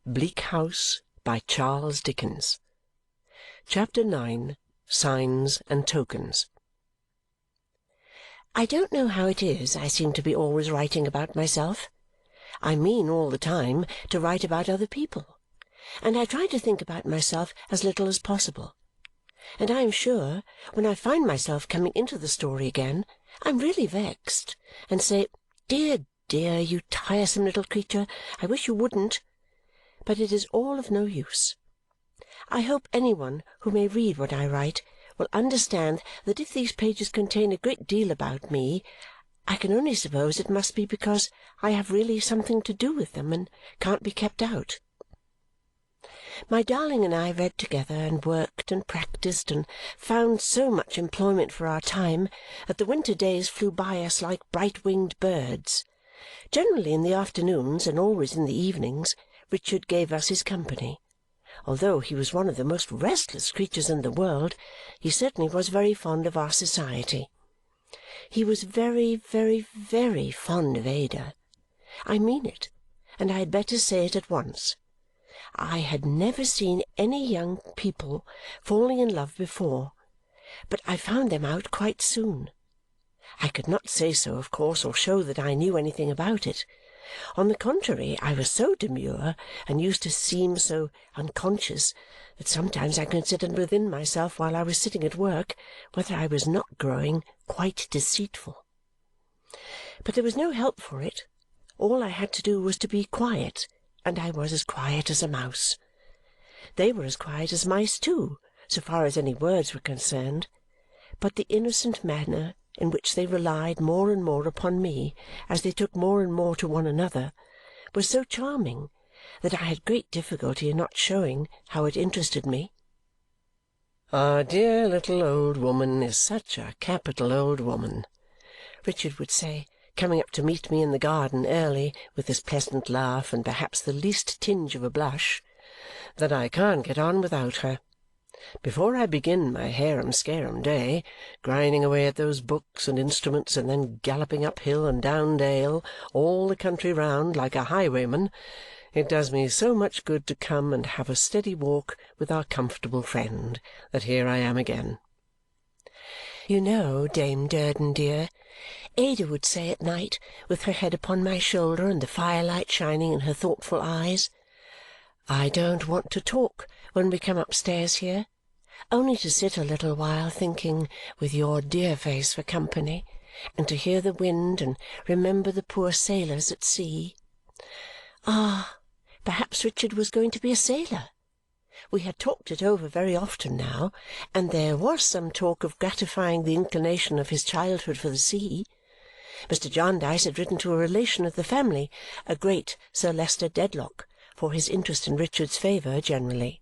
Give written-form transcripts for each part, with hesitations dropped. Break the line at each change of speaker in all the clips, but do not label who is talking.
Bleak House by Charles Dickens. Chapter 9. Signs and Tokens. I don't know how it is I seem to be always writing about myself. I mean all the time to write about other people, and I try to think about myself as little as possible. And I am sure, when I find myself coming into the story again, I am really vexed, and say, "Dear, dear, you tiresome little creature, I wish you wouldn't." But it is all of no use. I hope any one who may read what I write will understand that if these pages contain a great deal about me, I can only suppose it must be because I have really something to do with them and can't be kept out. My darling and I read together and worked and practised and found so much employment for our time that the winter days flew by us like bright-winged birds. Generally in the afternoons and always in the evenings Richard gave us his company. Although he was one of the most restless creatures in the world, he certainly was very fond of our society. He was very, very, very fond of Ada. I mean it, and I had better say it at once. I had never seen any young people falling in love before, but I found them out quite soon. I could not say so, of course, or show that I knew anything about it. On the contrary, I was so demure and used to seem so unconscious that sometimes I considered within myself while I was sitting at work whether I was not growing quite deceitful. But there was no help for it. All I had to do was to be quiet, and I was as quiet as a mouse. They were as quiet as mice too, so far as any words were concerned, but the innocent manner in which they relied more and more upon me as they took more and more to one another was so charming that I had great difficulty in not showing how it interested me. "Our dear little old woman is such a capital old woman," Richard would say, coming up to meet me in the garden early with his pleasant laugh and perhaps the least tinge of a blush, "that I can't get on without her. Before I begin my harum-scarum day, grinding away at those books and instruments and then galloping up hill and down dale, all the country round, like a highwayman, it does me so much good to come and have a steady walk with our comfortable friend that here I am again." "You know, Dame Durden dear," Ada would say at night, with her head upon my shoulder and the firelight shining in her thoughtful eyes, "I don't want to talk when we come upstairs here, only to sit a little while thinking, with your dear face for company, and to hear the wind and remember the poor sailors at sea." Ah, perhaps Richard was going to be a sailor. We had talked it over very often now, and there was some talk of gratifying the inclination of his childhood for the sea. Mr. Jarndyce had written to a relation of the family, a great Sir Leicester Dedlock, for his interest in Richard's favour generally,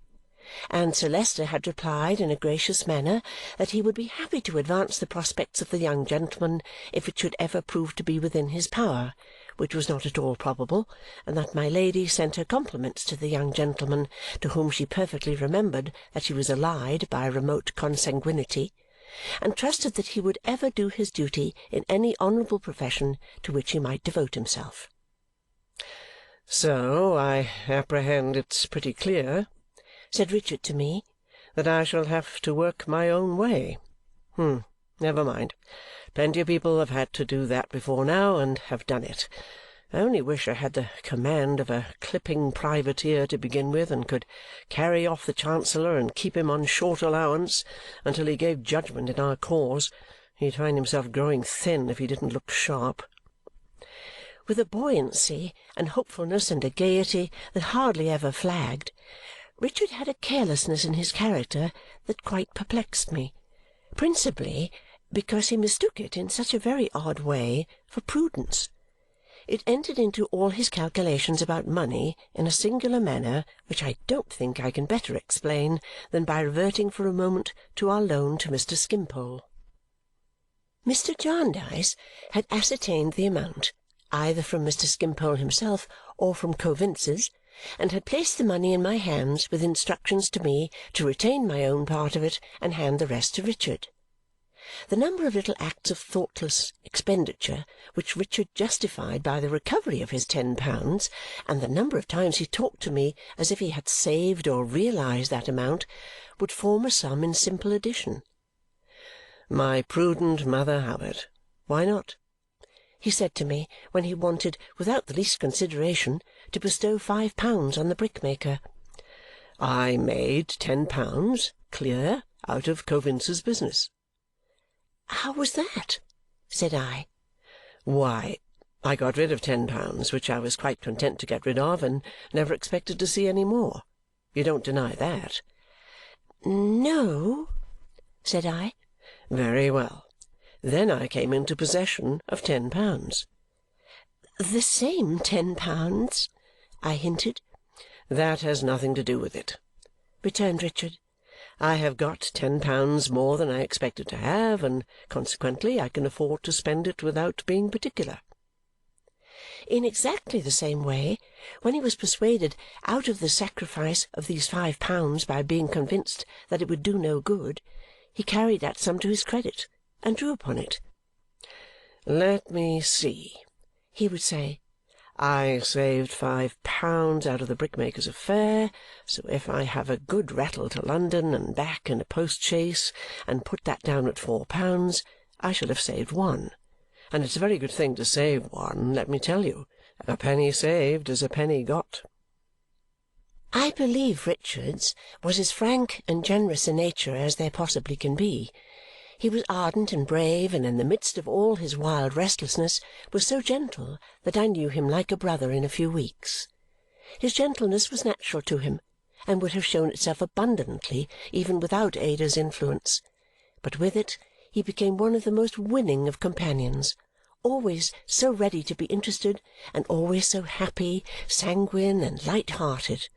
and Sir Leicester had replied in a gracious manner that he would be happy to advance the prospects of the young gentleman if it should ever prove to be within his power, which was not at all probable, and that my Lady sent her compliments to the young gentleman, to whom she perfectly remembered that she was allied by a remote consanguinity, and trusted that he would ever do his duty in any honourable profession to which he might devote himself. "So I apprehend it's pretty clear," said Richard to me, "that I shall have to work my own way. Never mind. Plenty of people have had to do that before now, and have done it. I only wish I had the command of a clipping privateer to begin with, and could carry off the Chancellor and keep him on short allowance until he gave judgment in our cause. He'd find himself growing thin if he didn't look sharp." With a buoyancy and hopefulness and a gaiety that hardly ever flagged, Richard had a carelessness in his character that quite perplexed me, principally because he mistook it in such a very odd way for prudence. It entered into all his calculations about money in a singular manner which I don't think I can better explain than by reverting for a moment to our loan to Mr. Skimpole. Mr. Jarndyce had ascertained the amount, either from Mr. Skimpole himself or from Coavinses, and had placed the money in my hands with instructions to me to retain my own part of it and hand the rest to Richard. The number of little acts of thoughtless expenditure which Richard justified by the recovery of his £10, and the number of times he talked to me as if he had saved or realized that amount, would form a sum in simple addition. "My prudent Mother Hubbard, why not?" he said to me when he wanted, without the least consideration, to bestow £5 on the brickmaker. "I made £10 clear out of Coavinses' business." "How was that?" said I. "Why, I got rid of £10, which I was quite content to get rid of and never expected to see any more. You don't deny that?" "No," said I. "Very well. Then I came into possession of £10." "The same £10?" I hinted. "That has nothing to do with it," returned Richard. "I have got £10 more than I expected to have, and consequently I can afford to spend it without being particular." In exactly the same way, when he was persuaded out of the sacrifice of these £5 by being convinced that it would do no good, he carried that sum to his credit and drew upon it. "Let me see," he would say. "I saved £5 out of the brickmaker's affair, so if I have a good rattle to London and back in a post-chaise and put that down at £4, I shall have saved one. And it's a very good thing to save one, let me tell you. A penny saved is a penny got." I believe Richard's was as frank and generous a nature as there possibly can be. He was ardent and brave, and in the midst of all his wild restlessness was so gentle that I knew him like a brother in a few weeks. His gentleness was natural to him, and would have shown itself abundantly even without Ada's influence. But with it he became one of the most winning of companions, always so ready to be interested, and always so happy, sanguine, and light-hearted.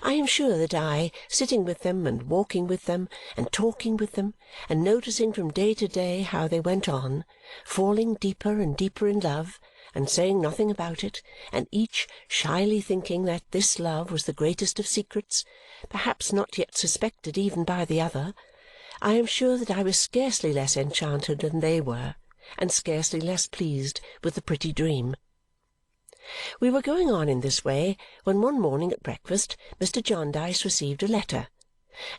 I am sure that I, sitting with them and walking with them and talking with them, and noticing from day to day how they went on, falling deeper and deeper in love, and saying nothing about it, and each shyly thinking that this love was the greatest of secrets, perhaps not yet suspected even by the other, I am sure that I was scarcely less enchanted than they were, and scarcely less pleased with the pretty dream. We were going on in this way when one morning at breakfast Mr. Jarndyce received a letter,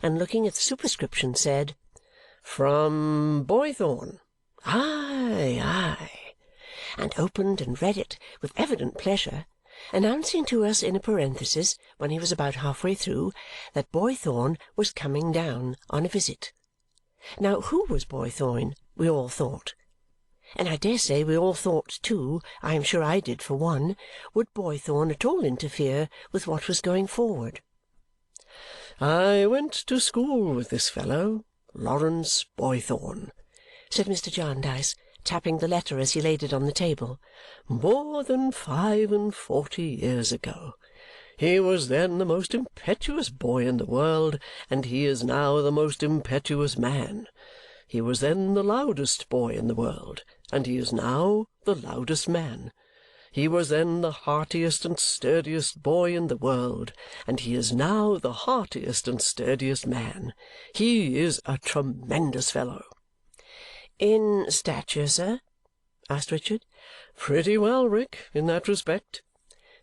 and looking at the superscription said, "From Boythorn. Aye, aye," and opened and read it with evident pleasure, announcing to us in a parenthesis when he was about half-way through that Boythorn was coming down on a visit. Now who was Boythorn, we all thought. And I dare say we all thought too, I am sure I did for one, would Boythorn at all interfere with what was going forward? "I went to school with this fellow, Lawrence Boythorn," said Mr. Jarndyce, tapping the letter as he laid it on the table, "more than 45 years ago. He was then the most impetuous boy in the world, and he is now the most impetuous man. He was then the loudest boy in the world, and he is now the loudest man. He was then the heartiest and sturdiest boy in the world, and he is now the heartiest and sturdiest man. He is a tremendous fellow." "In stature, sir?" asked Richard. "Pretty well, Rick, in that respect,"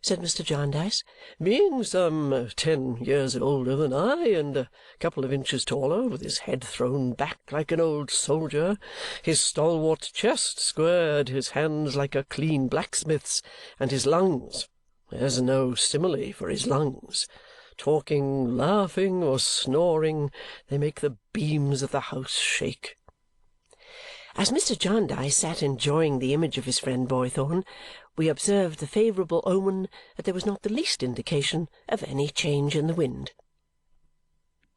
said Mr. Jarndyce. "Being some 10 years older than I, and a couple of inches taller, with his head thrown back like an old soldier, his stalwart chest squared, his hands like a clean blacksmith's, and his lungs, there's no simile for his lungs, talking, laughing, or snoring, they make the beams of the house shake." As Mr. Jarndyce sat enjoying the image of his friend Boythorn, we observed the favourable omen that there was not the least indication of any change in the wind.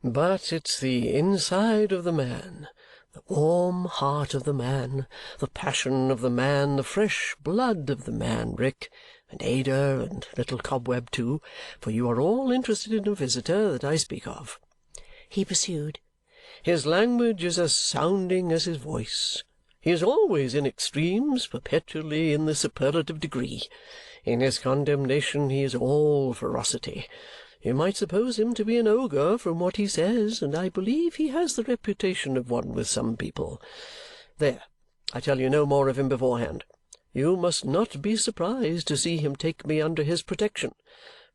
"But it's the inside of the man, the warm heart of the man, the passion of the man, the fresh blood of the man, Rick, and Ada, and little Cobweb too, for you are all interested in a visitor that I speak of," he pursued. "His language is as sounding as his voice. He is always in extremes, perpetually in the superlative degree. In his condemnation he is all ferocity.
You might suppose him to be an ogre from what he says, and I believe he has the reputation of one with some people. There, I tell you no more of him beforehand. You must not be surprised to see him take me under his protection,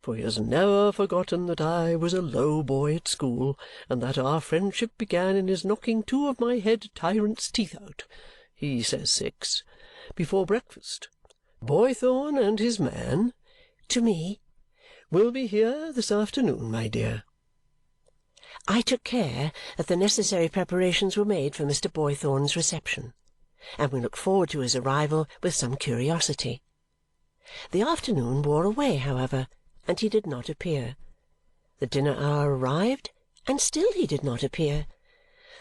for he has never forgotten that I was a low boy at school, and that our friendship began in his knocking 2 of my head tyrant's teeth out (he says 6) before breakfast. Boythorn and his man," to me, "will be here this afternoon, my dear."
I took care that the necessary preparations were made for Mr. Boythorn's reception, and we looked forward to his arrival with some curiosity. The afternoon wore away, however, and he did not appear. The dinner hour arrived, and still he did not appear.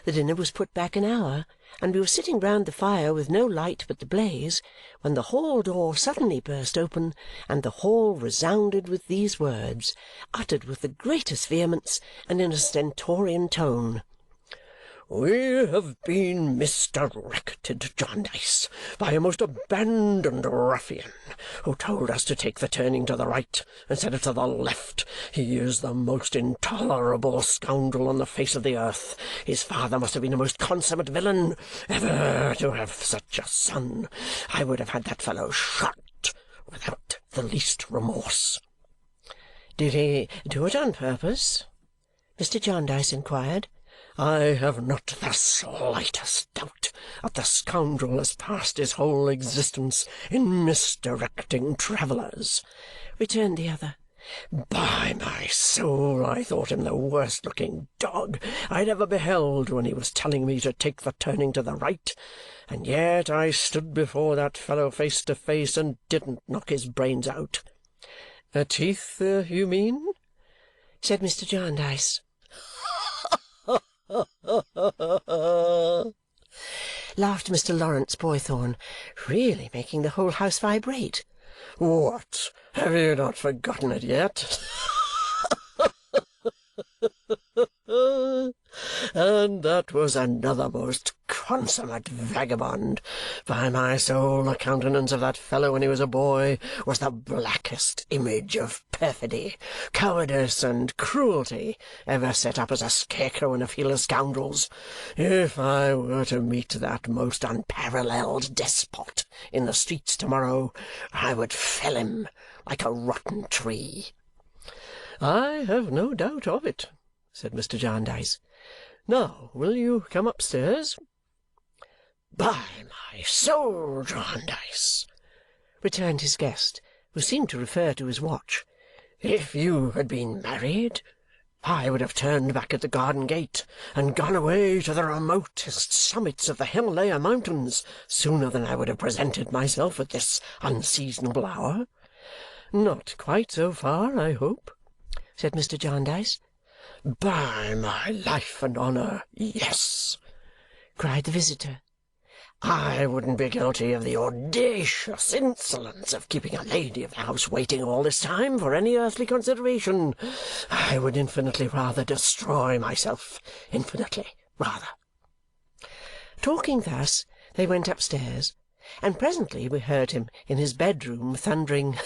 The dinner was put back an hour, and we were sitting round the fire with no light but the blaze, when the hall door suddenly burst open, and the hall resounded with these words, uttered with the greatest vehemence and in a stentorian tone:
"We have been misdirected, Jarndyce, by a most abandoned ruffian, who told us to take the turning to the right instead of to the left. He is the most intolerable scoundrel on the face of the earth. His father must have been a most consummate villain. Ever to have such a son! I would have had that fellow shot without the least remorse."
"Did he do it on purpose?" Mr. Jarndyce inquired.
"I have not the slightest doubt that the scoundrel has passed his whole existence in misdirecting travellers,"
returned the other.
"By my soul, I thought him the worst-looking dog I had ever beheld when he was telling me to take the turning to the right, and yet I stood before that fellow face to face and didn't knock his brains out."
"Teeth, you mean?" said Mr. Jarndyce. Laughed Mr. Lawrence Boythorn, really making the whole house vibrate.
"What, have you not forgotten it yet? And that was another most consummate vagabond. By my soul, the countenance of that fellow when he was a boy was the blackest image of perfidy, cowardice, and cruelty ever set up as a scarecrow in a field of scoundrels. If I were to meet that most unparalleled despot in the streets to-morrow, I would fell him like a rotten tree."
"I have no doubt of it," said Mr. Jarndyce. "Now, will you come upstairs?"
"By my soul, Jarndyce,"
returned his guest, who seemed to refer to his watch,
"if you had been married, I would have turned back at the garden gate and gone away to the remotest summits of the Himalaya mountains sooner than I would have presented myself at this unseasonable hour."
"Not quite so far, I hope?" said Mr. Jarndyce.
"By my life and honour, yes!"
cried the visitor.
"I wouldn't be guilty of the audacious insolence of keeping a lady of the house waiting all this time for any earthly consideration. I would infinitely rather destroy myself, infinitely rather."
Talking thus, they went upstairs, and presently we heard him in his bedroom thundering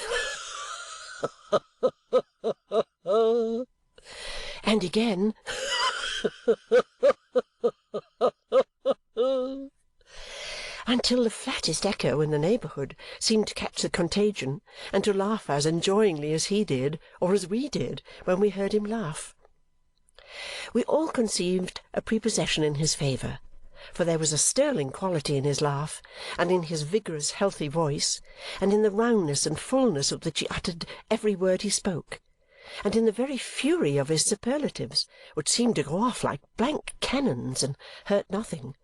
and again until the flattest echo in the neighbourhood seemed to catch the contagion and to laugh as enjoyingly as he did, or as we did, when we heard him laugh. We all conceived a prepossession in his favour, for there was a sterling quality in his laugh, and in his vigorous healthy voice, and in the roundness and fullness with which he uttered every word he spoke, and in the very fury of his superlatives, which seemed to go off like blank cannons and hurt nothing.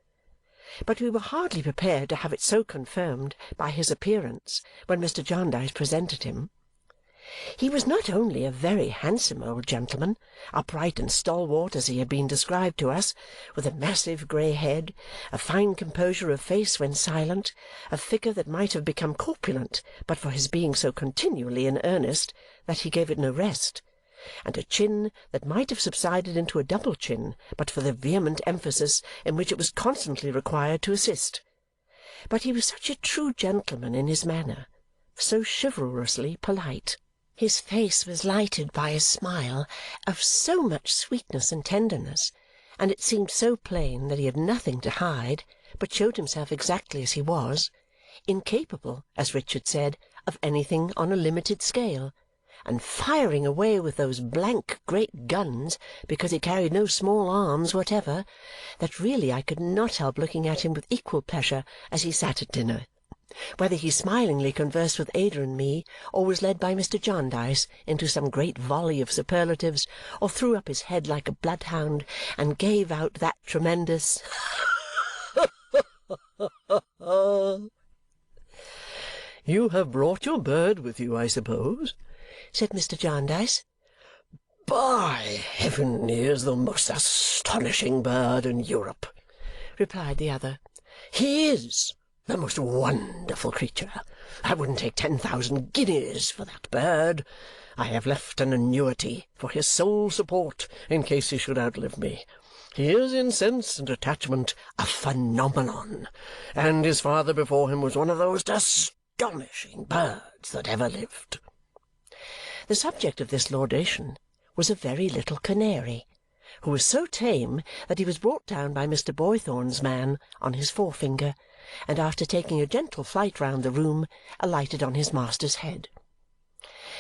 But we were hardly prepared to have it so confirmed by his appearance when Mr. Jarndyce presented him. He was not only a very handsome old gentleman, upright and stalwart as he had been described to us, with a massive grey head, a fine composure of face when silent, a figure that might have become corpulent but for his being so continually in earnest that he gave it no rest, and a chin that might have subsided into a double chin but for the vehement emphasis in which it was constantly required to assist. But he was such a true gentleman in his manner, so chivalrously polite. His face was lighted by a smile of so much sweetness and tenderness, and it seemed so plain that he had nothing to hide, but showed himself exactly as he was, incapable, as Richard said, of anything on a limited scale, and firing away with those blank great guns because he carried no small arms whatever, that really I could not help looking at him with equal pleasure as he sat at dinner, whether he smilingly conversed with Ada and me, or was led by Mr. Jarndyce into some great volley of superlatives, or threw up his head like a bloodhound and gave out that tremendous
"You have brought your bird with you, I suppose?"
said Mr. Jarndyce.
"By heaven, he is the most astonishing bird in Europe,"
replied the other.
"He is the most wonderful creature. I wouldn't take 10,000 guineas for that bird. I have left an annuity for his sole support in case he should outlive me. He is in sense and attachment a phenomenon, and his father before him was one of the most astonishing birds that ever lived."
The subject of this laudation was a very little canary, who was so tame that he was brought down by Mr. Boythorn's man on his forefinger, and after taking a gentle flight round the room, alighted on his master's head.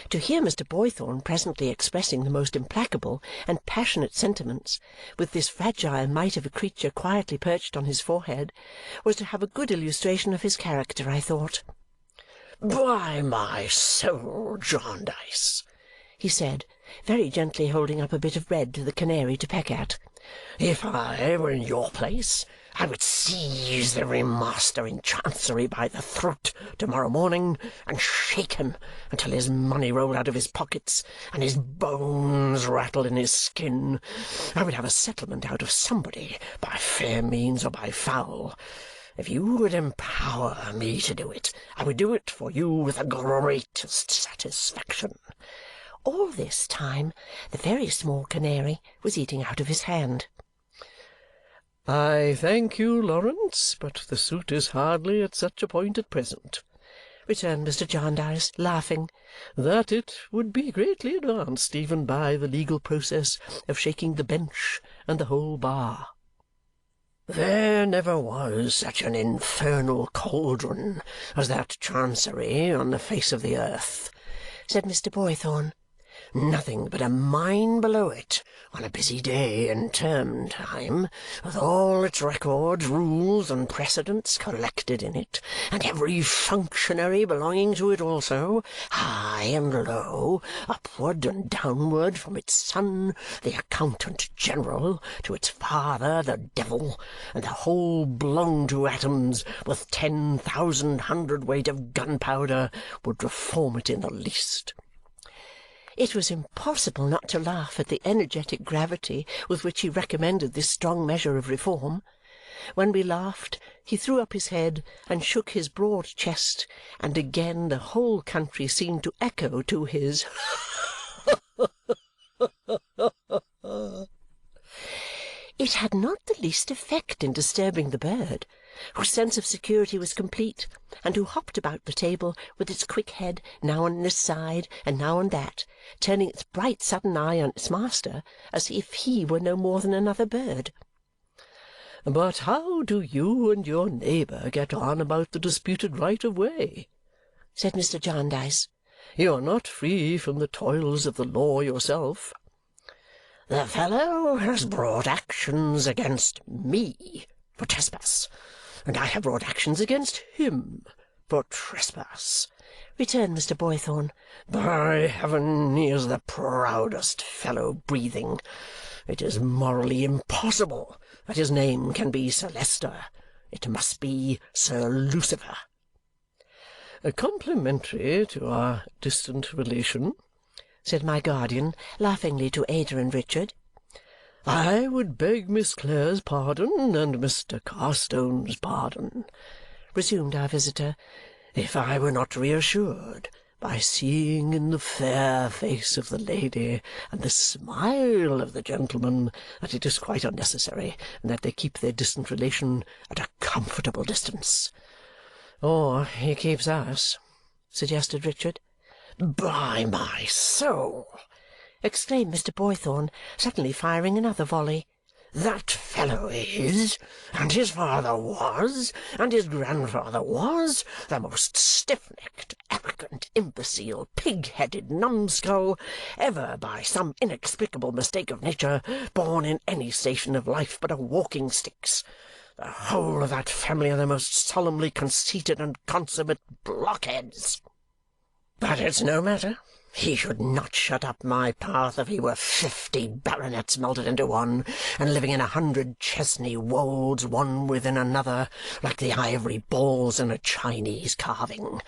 To hear Mr. Boythorn presently expressing the most implacable and passionate sentiments, with this fragile mite of a creature quietly perched on his forehead, was to have a good illustration of his character, I thought.
"By my soul, Jarndyce,"
he said, very gently holding up a bit of bread to the canary to peck at,
"if I were in your place, I would seize the ringmaster in Chancery by the throat to-morrow morning and shake him until his money rolled out of his pockets and his bones rattled in his skin. I would have a settlement out of somebody, by fair means or by foul. If you would empower me to do it, I would do it for you with the greatest satisfaction." All this time the very small canary was eating out of his hand. "I thank you, Lawrence, but the suit is hardly at such a point at present," returned Mr. Jarndyce, laughing, "that it would be greatly advanced even by the legal process of shaking the bench and the whole bar." "There never was such an infernal cauldron as that Chancery on the face of the earth,"
said Mr. Boythorn.
"Nothing but a mine below it on a busy day in term time, with all its records, rules, and precedents collected in it, and every functionary belonging to it also, high and low, upward and downward, from its son, the accountant general, to its father, the devil, and the whole blown to atoms with 10,000 hundredweight of gunpowder, would reform it in the least."
It was impossible not to laugh at the energetic gravity with which he recommended this strong measure of reform. When we laughed, he threw up his head and shook his broad chest, and again the whole country seemed to echo to his It had not the least effect in disturbing the bird, whose sense of security was complete, and who hopped about the table with its quick head now on this side and now on that, turning its bright sudden eye on its master as if he were no more than another bird.
"But how do you and your neighbour get on about the disputed right of way?"
said Mr. Jarndyce.
"You are not free from the toils of the law yourself." "The fellow has brought actions against me for trespass, and I have brought actions against him for trespass,"
returned Mr. Boythorn.
"By heaven, he is the proudest fellow breathing. It is morally impossible that his name can be Sir Leicester. It must be Sir Lucifer." "Complimentary to our distant relation,"
said my guardian laughingly to Ada and Richard.
"I would beg Miss Clare's pardon and Mr. Carstone's pardon," resumed our visitor, "if I were not reassured by seeing in the fair face of the lady and the smile of the gentleman that it is quite unnecessary, and that they keep their distant relation at a comfortable distance."
"Or he keeps us," suggested Richard.
"By my soul!" exclaimed Mr. Boythorn, suddenly firing another volley. "That fellow is, and his father was, and his grandfather was, the most stiff-necked, arrogant, imbecile, pig-headed numbskull ever, by some inexplicable mistake of nature, born in any station of life but a walking-sticks. The whole of that family are the most solemnly conceited and consummate blockheads. But it's no matter. He should not shut up my path if he were 50 baronets melted into one, and living in 100 Chesney wolds, one within another, like the ivory balls in a Chinese carving.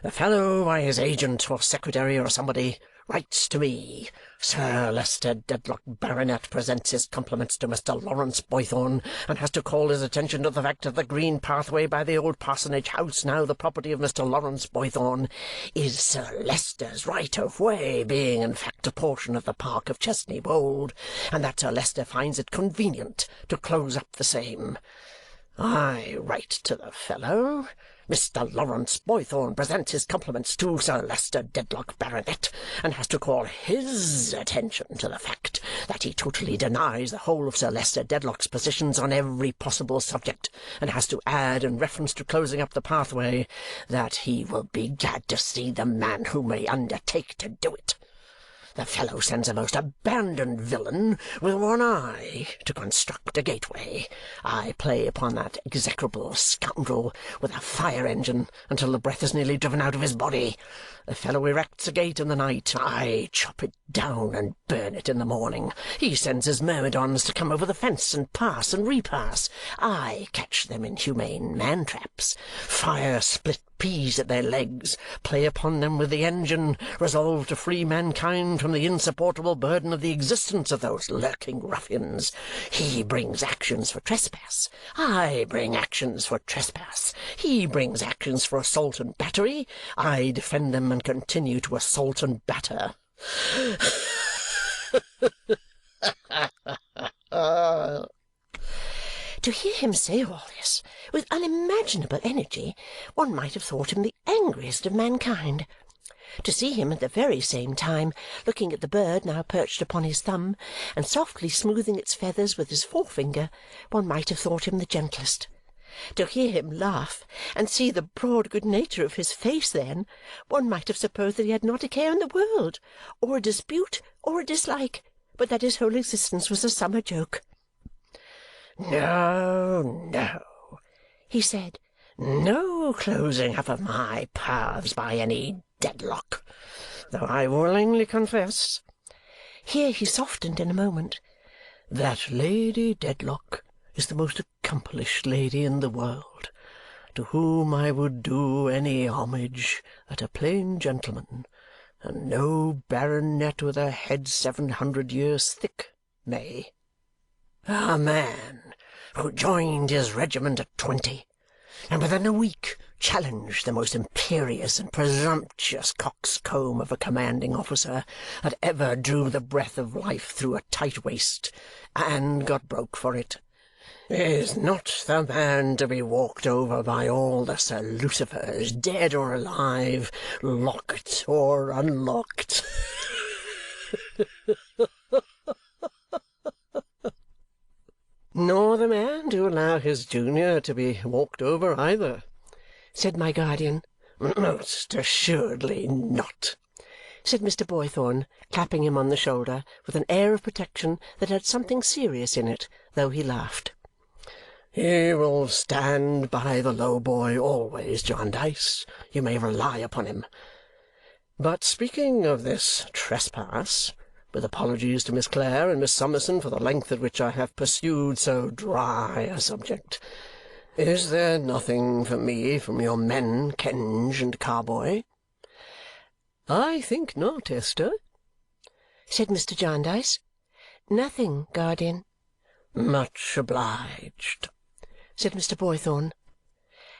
The fellow, by his agent or secretary or somebody, writes to me, 'Sir Leicester Dedlock, Baronet, presents his compliments to Mr. Lawrence Boythorn, and has to call his attention to the fact that the green pathway by the old parsonage house, now the property of Mr. Lawrence Boythorn, is Sir Leicester's right of way, being in fact a portion of the park of Chesney Wold, and that Sir Leicester finds it convenient to close up the same.' I write to the fellow, 'Mr. Lawrence Boythorn presents his compliments to Sir Leicester Dedlock, Baronet,' and has to call his attention to the fact that he totally denies the whole of Sir Leicester Dedlock's positions on every possible subject, and has to add, in reference to closing up the pathway, that he will be glad to see the man who may undertake to do it. The fellow sends a most abandoned villain with one eye to construct a gateway. I play upon that execrable scoundrel with a fire-engine until the breath is nearly driven out of his body. The fellow erects a gate in the night. I chop it down and burn it in the morning. He sends his myrmidons to come over the fence and pass and repass. I catch them in humane man-traps, fire split peas at their legs, play upon them with the engine, resolve to free mankind from the insupportable burden of the existence of those lurking ruffians. He brings actions for trespass. I bring actions for trespass. He brings actions for assault and battery. I defend them and continue to assault and batter.
To hear him say all this with unimaginable energy, one might have thought him the angriest of mankind. To see him at the very same time looking at the bird now perched upon his thumb, and softly smoothing its feathers with his forefinger, one might have thought him the gentlest. To hear him laugh, and see the broad good nature of his face then, one might have supposed that he had not a care in the world, or a dispute, or a dislike, but that his whole existence was a summer joke.
"No, no," he said, "no closing up of my paths by any Dedlock, though I willingly confess,"
here he softened in a moment,
"that Lady Dedlock is the most accomplished lady in the world, to whom I would do any homage that a plain gentleman, and no baronet with a head 700 years thick, may.
A man who joined his regiment at 20, and within a week challenged the most imperious and presumptuous coxcomb of a commanding officer that ever drew the breath of life through a tight waist, and got broke for it, is not the man to be walked over by all the Sir Lucifers, dead or alive, locked or unlocked."
"Nor the man to allow his junior to be walked over either,"
said my guardian.
"Most assuredly not,"
said Mr. Boythorn, clapping him on the shoulder with an air of protection that had something serious in it, though he laughed.
"He will stand by the low boy always, Jarndyce. You may rely upon him. But speaking of this trespass, with apologies to Miss Clare and Miss Summerson for the length at which I have pursued so dry a subject, is there nothing for me from your men Kenge and Carboy?" "I think not, Esther,"
said Mr. Jarndyce. "Nothing, guardian."
"Much obliged,"
said Mr. Boythorn.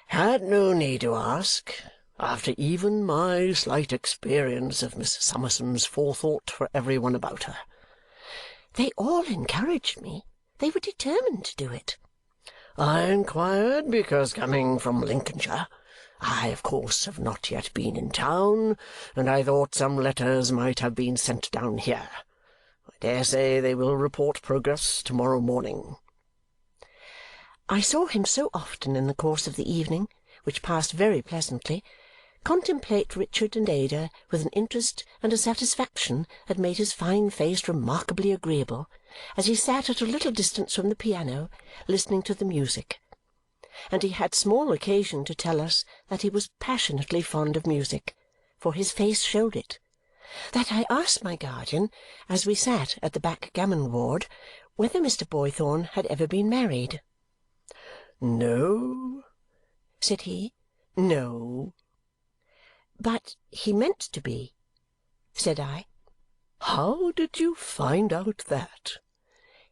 "Had no need to ask,
after even my slight experience of Miss Summerson's forethought for every one about her."
"They all encouraged me. They were determined to do it."
"I inquired because, coming from Lincolnshire, I, of course, have not yet been in town, and I thought some letters might have been sent down here. I dare say they will report progress to-morrow morning."
I saw him so often in the course of the evening, which passed very pleasantly, contemplate Richard and Ada with an interest and a satisfaction that made his fine face remarkably agreeable, as he sat at a little distance from the piano, listening to the music. And he had small occasion to tell us that he was passionately fond of music, for his face showed it, that I asked my guardian, as we sat at the backgammon-board, whether Mr. Boythorn had ever been married.
"No,"
said he.
"No."
"But he meant to be," said I.
"How did you find out that?"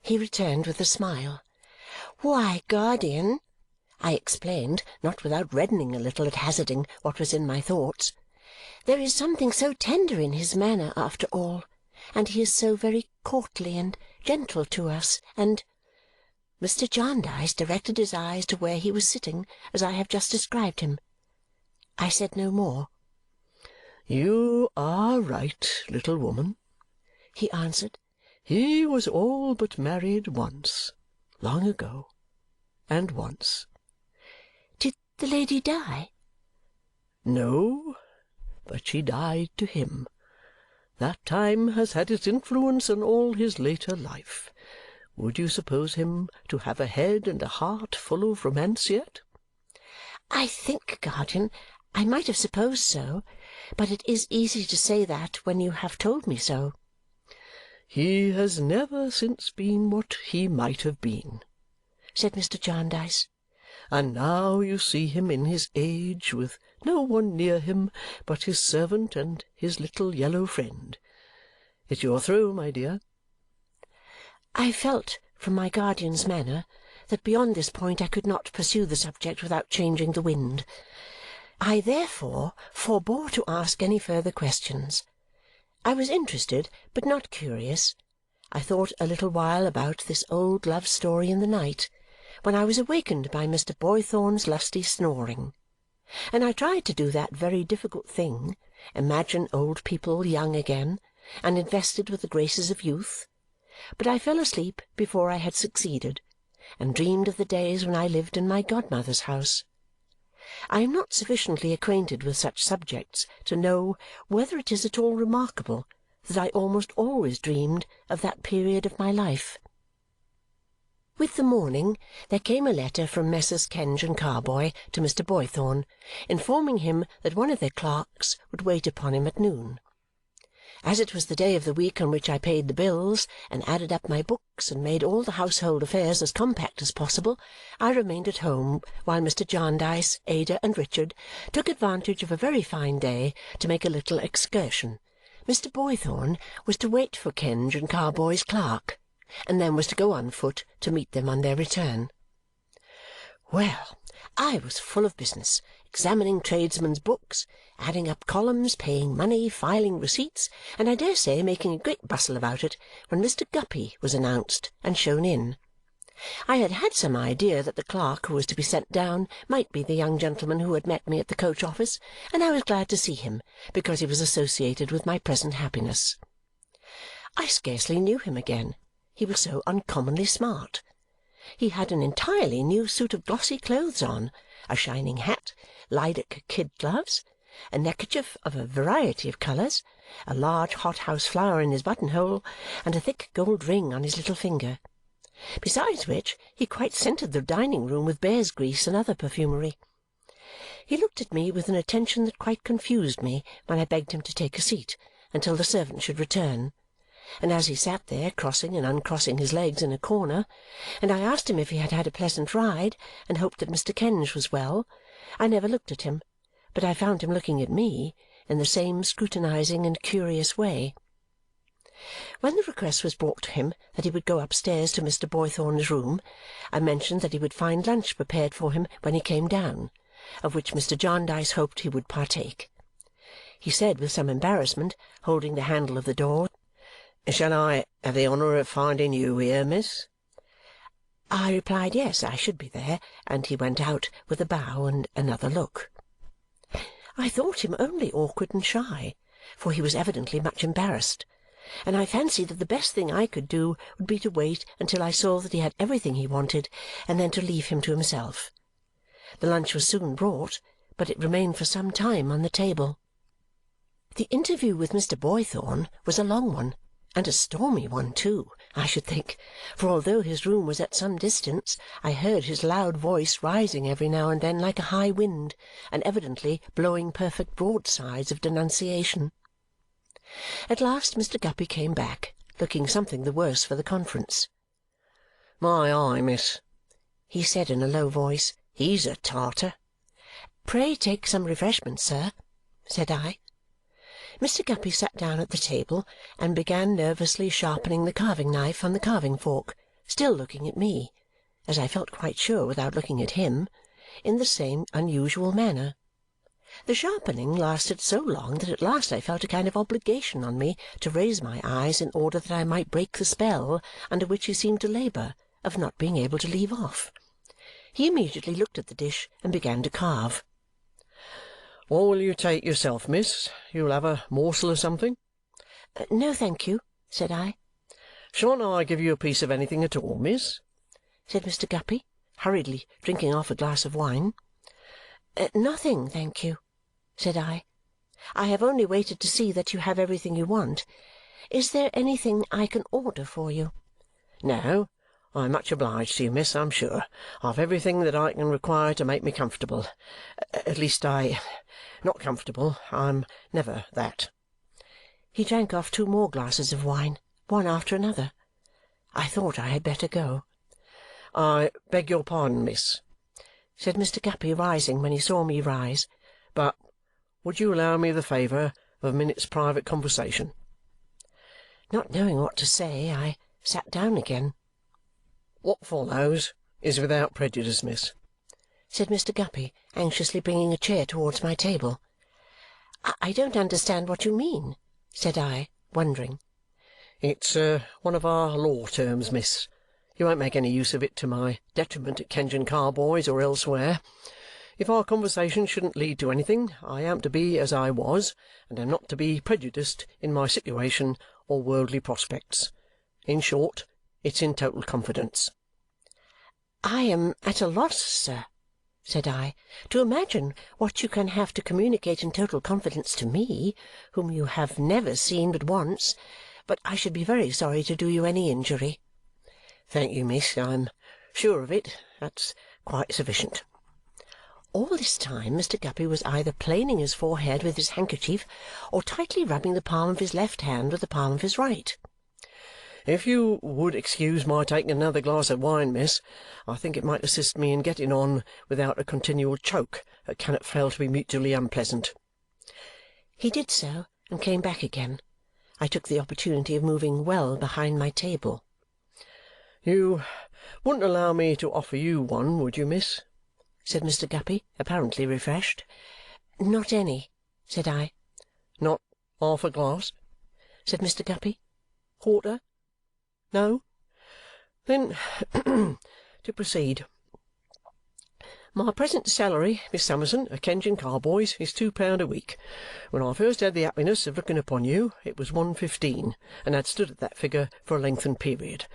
he returned with a smile. "Why, guardian," I explained, not without reddening a little at hazarding what was in my thoughts, "there is something so tender in his manner after all, and he is so very courtly and gentle to us, and—" Mr. Jarndyce directed his eyes to where he was sitting as I have just described him. I said no more.
"You are right, little woman," he answered. "He was all but married once, long ago, and once."
"Did the lady die?"
"No, but she died to him. That time has had its influence on all his later life. Would you suppose him to have a head and a heart full of romance yet?"
"I think, guardian, I might have supposed so, but it is easy to say that when you have told me so."
"He has never since been what he might have been,"
said Mr. Jarndyce.
"And now you see him in his age, with no one near him but his servant and his little yellow friend. It's your throw, my dear."
I felt from my guardian's manner that beyond this point I could not pursue the subject without changing the wind. I therefore forbore to ask any further questions. I was interested, but not curious. I thought a little while about this old love story in the night, when I was awakened by Mr. Boythorn's lusty snoring. And I tried to do that very difficult thing, imagine old people young again, and invested with the graces of youth. But I fell asleep before I had succeeded, and dreamed of the days when I lived in my godmother's house. I am not sufficiently acquainted with such subjects to know whether it is at all remarkable that I almost always dreamed of that period of my life. With the morning there came a letter from Messrs. Kenge and Carboy to Mr. Boythorn, informing him that one of their clerks would wait upon him at noon. As it was the day of the week on which I paid the bills and added up my books and made all the household affairs as compact as possible, I remained at home while Mr. Jarndyce, Ada, and Richard took advantage of a very fine day to make a little excursion. Mr. Boythorn was to wait for Kenge and Carboy's clerk, and then was to go on foot to meet them on their return. Well, I was full of business, examining tradesmen's books, adding up columns, paying money, filing receipts, and I dare say making a great bustle about it, when Mr. Guppy was announced and shown in. I had had some idea that the clerk who was to be sent down might be the young gentleman who had met me at the coach-office, and I was glad to see him, because he was associated with my present happiness. I scarcely knew him again, he was so uncommonly smart. He had an entirely new suit of glossy clothes on, a shining hat, lilac kid gloves, a neckerchief of a variety of colours, a large hothouse flower in his buttonhole, and a thick gold ring on his little finger. Besides which, he quite scented the dining-room with bear's grease and other perfumery. He looked at me with an attention that quite confused me when I begged him to take a seat until the servant should return. And as he sat there, crossing and uncrossing his legs in a corner, and I asked him if he had had a pleasant ride and hoped that Mr. Kenge was well, I never looked at him, but I found him looking at me in the same scrutinizing and curious way. When the request was brought to him that he would go upstairs to Mr. Boythorn's room, I mentioned that he would find lunch prepared for him when he came down, of which Mr. Jarndyce hoped he would partake. He said with some embarrassment, holding the handle of the door, "Shall I have the honour of finding you here, miss?" I replied yes, I should be there, and he went out with a bow and another look. I thought him only awkward and shy, for he was evidently much embarrassed, and I fancied that the best thing I could do would be to wait until I saw that he had everything he wanted and then to leave him to himself. The lunch was soon brought, but it remained for some time on the table. The interview with Mr. Boythorn was a long one, and a stormy one too, I should think, for although his room was at some distance, I heard his loud voice rising every now and then like a high wind, and evidently blowing perfect broadsides of denunciation. At last Mr. Guppy came back, looking something the worse for the conference.
"My eye, miss,"
he said in a low voice. "He's a Tartar." "Pray take some refreshment, sir," said I. Mr. Guppy sat down at the table and began nervously sharpening the carving-knife on the carving-fork, still looking at me, as I felt quite sure without looking at him, in the same unusual manner. The sharpening lasted so long that at last I felt a kind of obligation on me to raise my eyes in order that I might break the spell under which he seemed to labour of not being able to leave off. He immediately looked at the dish and began to carve.
"What will you take yourself, miss? You'll have a morsel of something?"
"No, thank you," said I.
"Shan't I give you a piece of anything at all, miss?"
said Mr. Guppy, hurriedly drinking off a glass of wine. "Nothing, thank you," said I. "I have only waited to see that you have everything you want. Is there anything I can order for you?"
"No. I am much obliged to you, miss, I'm sure. I've everything that I can require to make me comfortable. At least not comfortable. I'm never that."
He drank off 2 more glasses of wine, one after another. I thought I had better go.
"I beg your pardon, miss,"
said Mr. Guppy, rising when he saw me rise,
"but would you allow me the favour of a minute's private conversation?"
Not knowing what to say, I sat down again.
"What follows is without prejudice, miss,"
said Mr. Guppy, anxiously bringing a chair towards my table. I don't understand what you mean," said I, wondering.
"It's one of our law terms, miss. You won't make any use of it to my detriment at Kenge and Carboy's or elsewhere. If our conversation shouldn't lead to anything, I am to be as I was, and am not to be prejudiced in my situation or worldly prospects. In short, it's in total confidence."
"I am at a loss, sir," said I, "to imagine what you can have to communicate in total confidence to me, whom you have never seen but once, but I should be very sorry to do you any injury."
"Thank you, miss. I'm sure of it. That's quite sufficient."
All this time Mr. Guppy was either planing his forehead with his handkerchief or tightly rubbing the palm of his left hand with the palm of his right.
"If you would excuse my taking another glass of wine, miss, I think it might assist me in getting on without a continual choke that cannot fail to be mutually unpleasant."
He did so and came back again. I took the opportunity of moving well behind my table.
"You wouldn't allow me to offer you one, would you, miss?"
said Mr. Guppy, apparently refreshed. "Not any," said I.
"Not half a glass?"
said Mr. Guppy.
"Quarter? No? Then to proceed. My present salary, Miss Summerson, at Kenge and Carboy's, is £2 a week. When I first had the happiness of looking upon you, it was £1.15, and had stood at that figure for a lengthened period.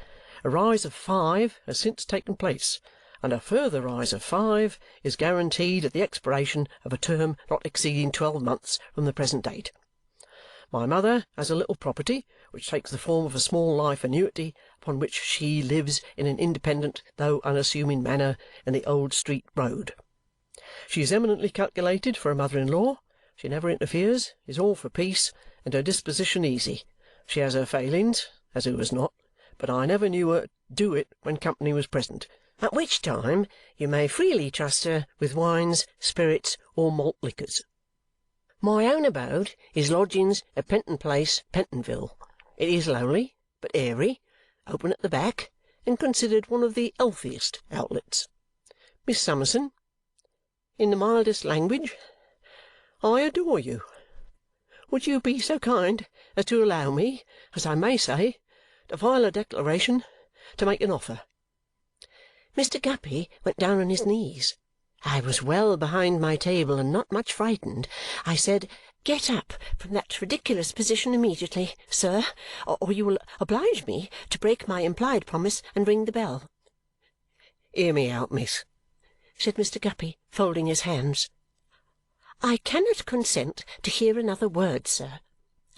A rise of 5 has since taken place, and a further rise of 5 is guaranteed at the expiration of a term not exceeding 12 months from the present date. My mother has a little property, which takes the form of a small life annuity, upon which she lives in an independent though unassuming manner in the Old Street Road. She is eminently calculated for a mother-in-law. She never interferes, is all for peace, and her disposition easy. She has her failings, as who has not, but I never knew her do it when company was present, at which time you may freely trust her with wines, spirits, or malt liquors. My own abode is lodgings at Penton Place, Pentonville. It is lowly, but airy, open at the back, and considered one of the healthiest outlets. Miss Summerson, in the mildest language, I adore you. Would you be so kind as to allow me, as I may say, to file a declaration, to make an offer?" Mr. Guppy went down on his knees,
I was well behind my table and not much frightened. I said, "Get up from that ridiculous position immediately, sir, or you will oblige me to break my implied promise and ring the bell."
"Hear me out, miss,"
said Mr. Guppy, folding his hands. "I cannot consent to hear another word, sir,"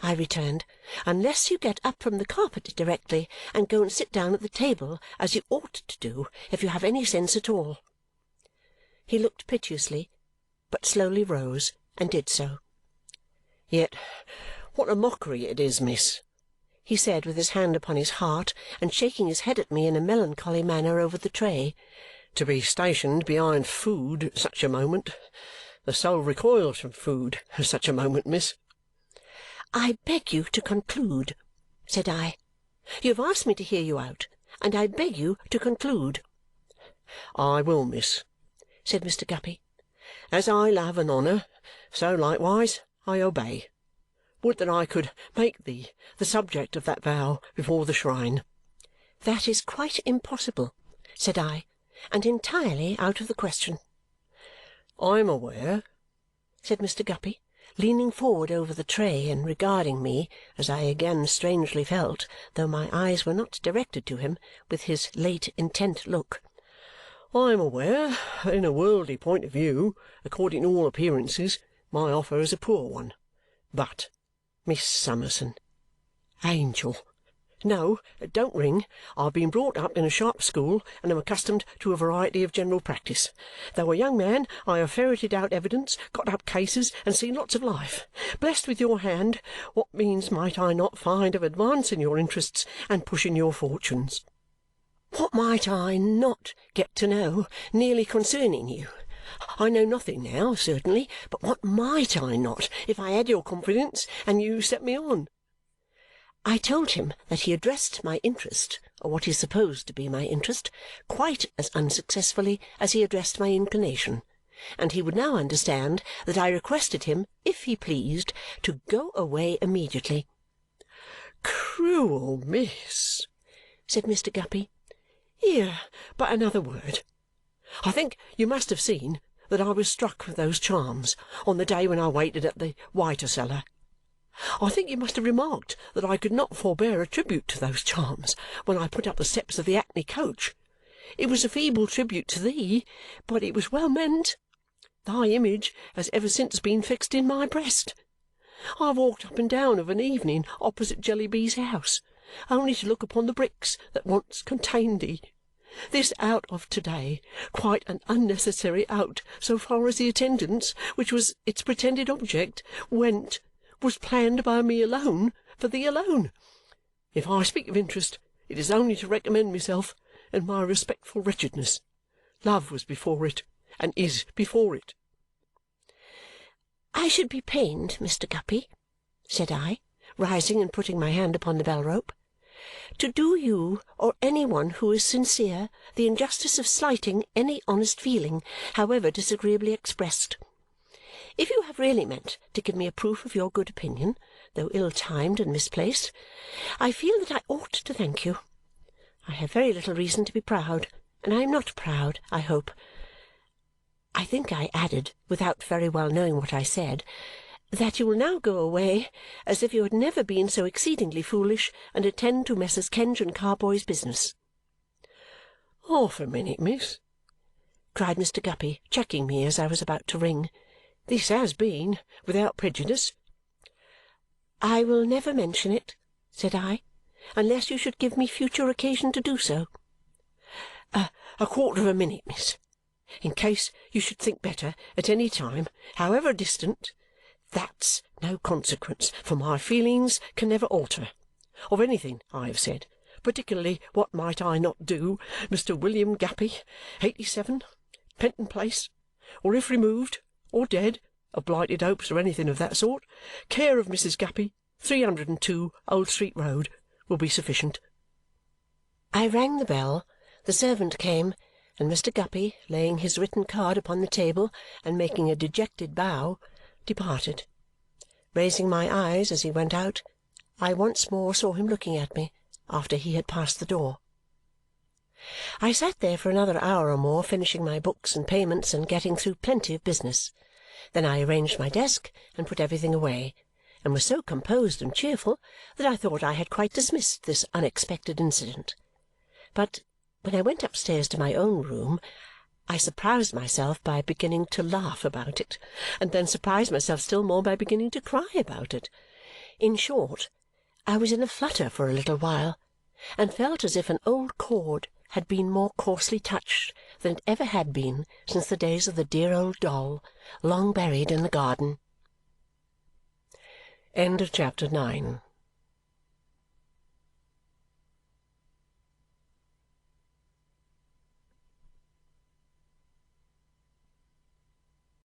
I returned, "unless you get up from the carpet directly and go and sit down at the table as you ought to do if you have any sense at all." He looked piteously, but slowly rose and did so.
"Yet what a mockery it is, miss,"
he said with his hand upon his heart and shaking his head at me in a melancholy manner over the tray,
"to be stationed behind food at such a moment. The soul recoils from food at such a moment, miss."
"I beg you to conclude," said I. "You have asked me to hear you out, and I beg you to conclude."
"I will, miss,"
said Mr. Guppy.
"As I love and honour, so likewise I obey. Would that I could make thee the subject of that vow before the shrine."
"That is quite impossible," said I, "and entirely out of the question."
"I am aware,"
said Mr. Guppy, leaning forward over the tray and regarding me, as I again strangely felt, though my eyes were not directed to him, with his late intent look,
"I am aware that in a worldly point of view, according to all appearances, my offer is a poor one. But, Miss Summerson, angel, no, don't ring. I have been brought up in a sharp school and am accustomed to a variety of general practice. Though a young man, I have ferreted out evidence, got up cases, and seen lots of life. Blessed with your hand, what means might I not find of advancing your interests and pushing your fortunes?"
"What might I not get to know nearly concerning you? I know nothing now, certainly, but what might I not if I had your confidence and you set me on?" I told him that he addressed my interest, or what he supposed to be my interest, quite as unsuccessfully as he addressed my inclination, and he would now understand that I requested him, if he pleased, to go away immediately.
"Cruel miss,"
said Mr. Guppy.
"Here but another word. I think you must have seen that I was struck with those charms on the day when I waited at the Whiter-Cellar. I think you must have remarked that I could not forbear a tribute to those charms when I put up the steps of the hackney coach. It was a feeble tribute to thee, but it was well meant. Thy image has ever since been fixed in my breast. I have walked up and down of an evening opposite Jellyby's house, only to look upon the bricks that once contained thee. This out of to-day, quite an unnecessary out so far as the attendance, which was its pretended object, went, was planned by me alone, for thee alone. If I speak of interest, it is only to recommend myself and my respectful wretchedness. Love was before it, and is before it."
"I should be pained, Mr. Guppy," said I, rising and putting my hand upon the bell-rope, "to do you or any one who is sincere the injustice of slighting any honest feeling, however disagreeably expressed. If you have really meant to give me a proof of your good opinion, though ill-timed and misplaced, I feel that I ought to thank you. I have very little reason to be proud, and I am not proud, I hope. I think I added, without very well knowing what I said, that you will now go away as if you had never been so exceedingly foolish and attend to Messrs. Kenge and Carboy's business."
"Half a minute, miss,"
cried Mr. Guppy, checking me as I was about to ring.
"This has been without prejudice."
"I will never mention it," said I, "unless you should give me future occasion to do so."
A quarter of a minute, miss, in case you should think better at any time, however distant. That's no consequence, for my feelings can never alter. Of anything I have said, particularly what might I not do, Mr. William Guppy, 87, Penton Place, or if removed, or dead, of blighted hopes or anything of that sort, care of Mrs. Guppy, 302 Old Street Road, will be sufficient."
I rang the bell, the servant came, and Mr. Guppy, laying his written card upon the table and making a dejected bow, departed. Raising my eyes as he went out, I once more saw him looking at me after he had passed the door. I sat there for another hour or more, finishing my books and payments and getting through plenty of business. Then I arranged my desk and put everything away, and was so composed and cheerful that I thought I had quite dismissed this unexpected incident. But when I went upstairs to my own room, I surprised myself by beginning to laugh about it, and then surprised myself still more by beginning to cry about it. In short, I was in a flutter for a little while, and felt as if an old chord had been more coarsely touched than it ever had been since the days of the dear old doll, long buried in the garden.
Chapter 9